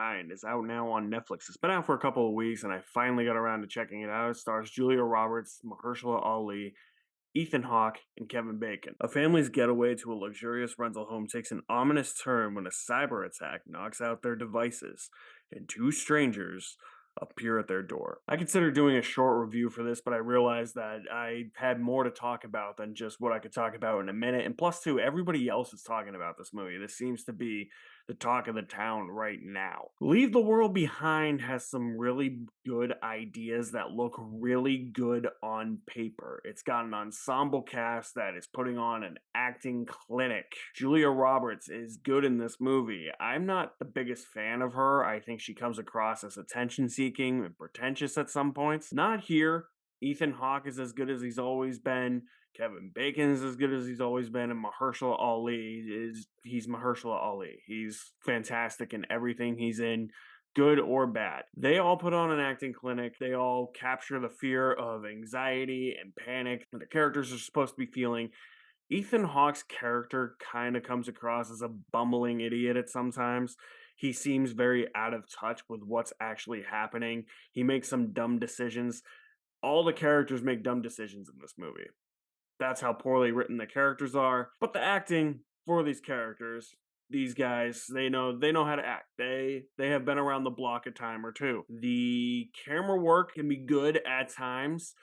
Behind is out now on Netflix. It's been out for a couple of weeks, and I finally got around to checking it out. It stars Julia Roberts, Mahershala Ali, Ethan Hawke, and Kevin Bacon. A family's getaway to a luxurious rental home takes an ominous turn when a cyber attack knocks out their devices, and two strangers appear at their door. I considered doing a short review for this, but I realized that I had more to talk about than just what I could talk about in a minute. And plus, two, everybody else is talking about this movie. This seems to be the talk of the town right now. Leave the World Behind has some really good ideas that look really good on paper. It's got an ensemble cast that is putting on an acting clinic. Julia Roberts is good in this movie. I'm not the biggest fan of her. I think she comes across as attention seeking and pretentious at some points. Not here. Ethan Hawke is as good as he's always been. Kevin Bacon is as good as he's always been, and Mahershala Ali he's Mahershala Ali. He's fantastic in everything he's in, good or bad. They all put on an acting clinic. They all capture the fear of anxiety and panic that the characters are supposed to be feeling. Ethan Hawke's character kind of comes across as a bumbling idiot at sometimes. He seems very out of touch with what's actually happening. He makes some dumb decisions. All the characters make dumb decisions in this movie. That's how poorly written the characters are. But the acting for these characters, these guys, they know how to act. They have been around the block a time or two. The camera work can be good at times.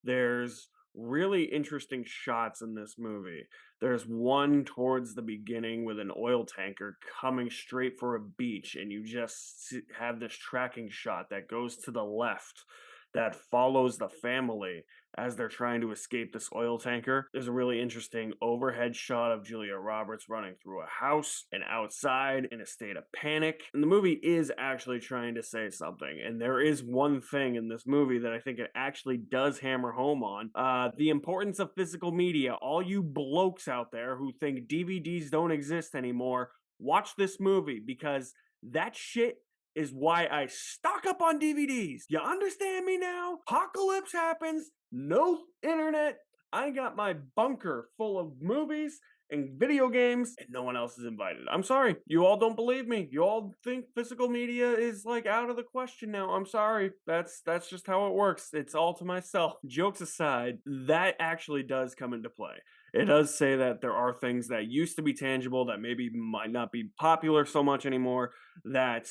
There's really interesting shots in this movie. There's one towards the beginning with an oil tanker coming straight for a beach, and you just have this tracking shot that goes to the left that follows the family as they're trying to escape this oil tanker. There's a really interesting overhead shot of Julia Roberts running through a house and outside in a state of panic. And the movie is actually trying to say something. And there is one thing in this movie that I think it actually does hammer home on. The importance of physical media. All you blokes out there who think DVDs don't exist anymore, watch this movie because that shit is why I stock up on DVDs. You understand me now? Apocalypse happens, no internet. I got my bunker full of movies and video games, and no one else is invited. I'm sorry. You all don't believe me. You all think physical media is like out of the question now. I'm sorry. That's just how it works. It's all to myself. Jokes aside, that actually does come into play. It does say that there are things that used to be tangible that maybe might not be popular so much anymore that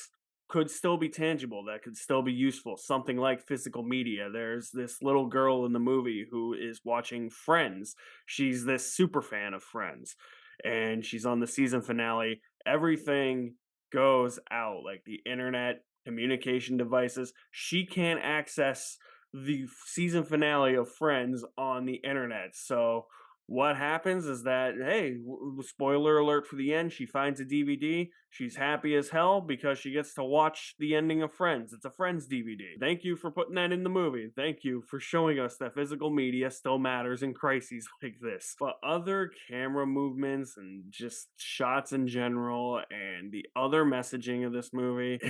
could still be tangible, that could still be useful. Something like physical media. There's this little girl in the movie who is watching Friends. She's this super fan of Friends, and she's on the season finale. Everything goes out, like the internet, communication devices. She can't access the season finale of Friends on the internet. So what happens is that, hey, spoiler alert for the end, she finds a DVD. She's happy as hell because she gets to watch the ending of Friends. It's a Friends DVD. Thank you for putting that in the movie. Thank you for showing us that physical media still matters in crises like this. But other camera movements and just shots in general and the other messaging of this movie,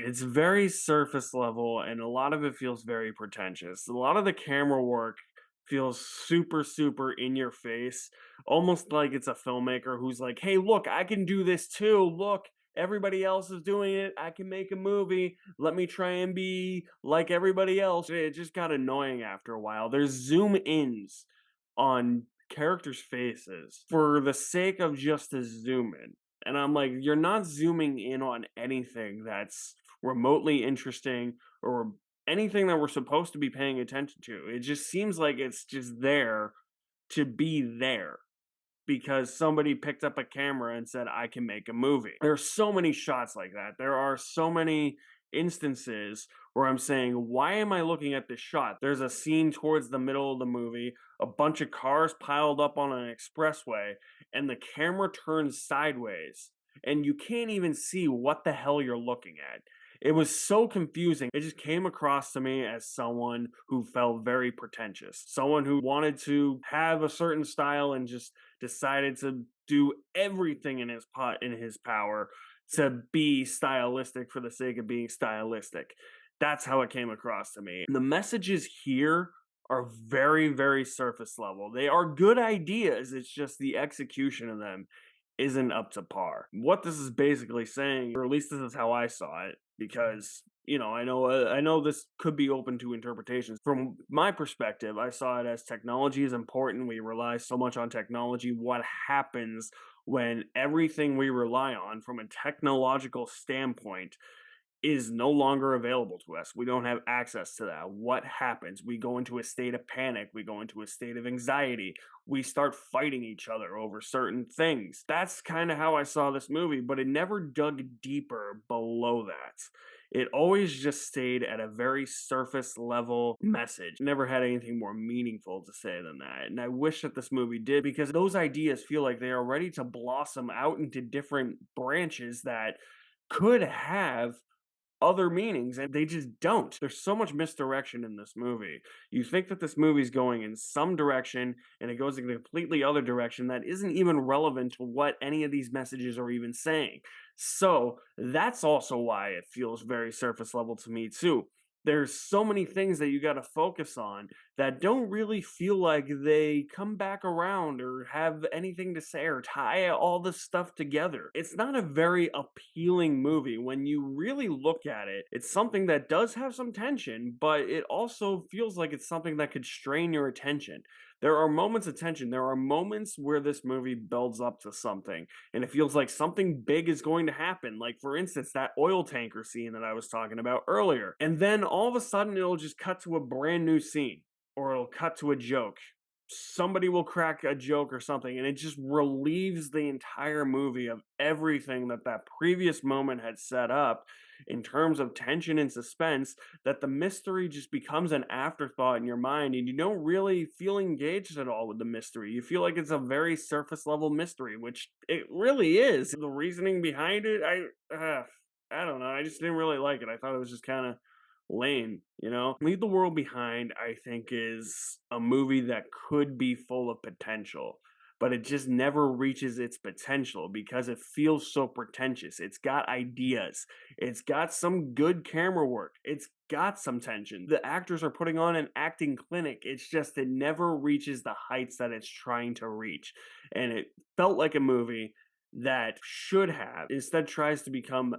it's very surface level and a lot of it feels very pretentious. A lot of the camera work feels super in your face, almost like it's a filmmaker who's like, hey, look, I can do this too. Look, everybody else is doing it. I can make a movie. Let me try and be like everybody else. It just got annoying after a while. There's zoom ins on characters' faces for the sake of just a zoom in. And I'm like, you're not zooming in on anything that's remotely interesting or anything that we're supposed to be paying attention to. It just seems like it's just there to be there because somebody picked up a camera and said, I can make a movie. There are so many shots like that. There are so many instances where I'm saying, why am I looking at this shot? There's a scene towards the middle of the movie, a bunch of cars piled up on an expressway, and the camera turns sideways, and you can't even see what the hell you're looking at. It was so confusing. It just came across to me as someone who felt very pretentious. Someone who wanted to have a certain style and just decided to do everything in his power to be stylistic for the sake of being stylistic. That's how it came across to me. The messages here are very surface level. They are good ideas. It's just the execution of them isn't up to par. What this is basically saying, or at least this is how I saw it, because I know this could be open to interpretations. From my perspective, I saw it as technology is important. We rely so much on technology. What happens when everything we rely on from a technological standpoint is no longer available to us? We don't have access to that. What happens? We go into a state of panic. We go into a state of anxiety. We start fighting each other over certain things. That's kind of how I saw this movie, but it never dug deeper below that. It always just stayed at a very surface level message. Never had anything more meaningful to say than that. And I wish that this movie did, because those ideas feel like they are ready to blossom out into different branches that could have other meanings, and they just don't. There's so much misdirection in this movie. You think that this movie's going in some direction and it goes in a completely other direction that isn't even relevant to what any of these messages are even saying. So that's also why it feels very surface level to me too. There's so many things that you got to focus on that don't really feel like they come back around or have anything to say or tie all this stuff together. It's not a very appealing movie when you really look at it. It's something that does have some tension, but it also feels like it's something that could strain your attention. There are moments of tension. There are moments where this movie builds up to something and it feels like something big is going to happen. Like, for instance, that oil tanker scene that I was talking about earlier. And then all of a sudden, it'll just cut to a brand new scene, or it'll cut to a joke. Somebody will crack a joke or something, and it just relieves the entire movie of everything that that previous moment had set up in terms of tension and suspense, that the mystery just becomes an afterthought in your mind, and you don't really feel engaged at all with the mystery. You feel like it's a very surface level mystery, which it really is. The reasoning behind it, I don't know. I just didn't really like it. I thought it was just kind of lame. Leave the World Behind, I think, is a movie that could be full of potential, but it just never reaches its potential because it feels so pretentious. It's got ideas, it's got some good camera work, it's got some tension. The actors are putting on an acting clinic. It's just it never reaches the heights that it's trying to reach. And it felt like a movie that should have instead tries to become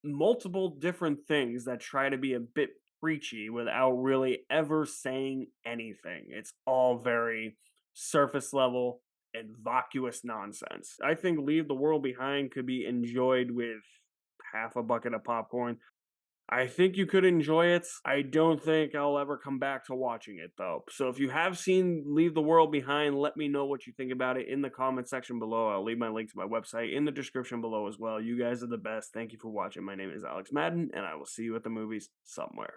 multiple different things that try to be a bit preachy without really ever saying anything. It's all very surface level and vacuous nonsense. I think Leave the World Behind could be enjoyed with half a bucket of popcorn. I think you could enjoy it. I don't think I'll ever come back to watching it though. So if you have seen Leave the World Behind, let me know what you think about it in the comment section below. I'll leave my link to my website in the description below as well. You guys are the best. Thank you for watching. My name is Alex Madden, and I will see you at the movies somewhere.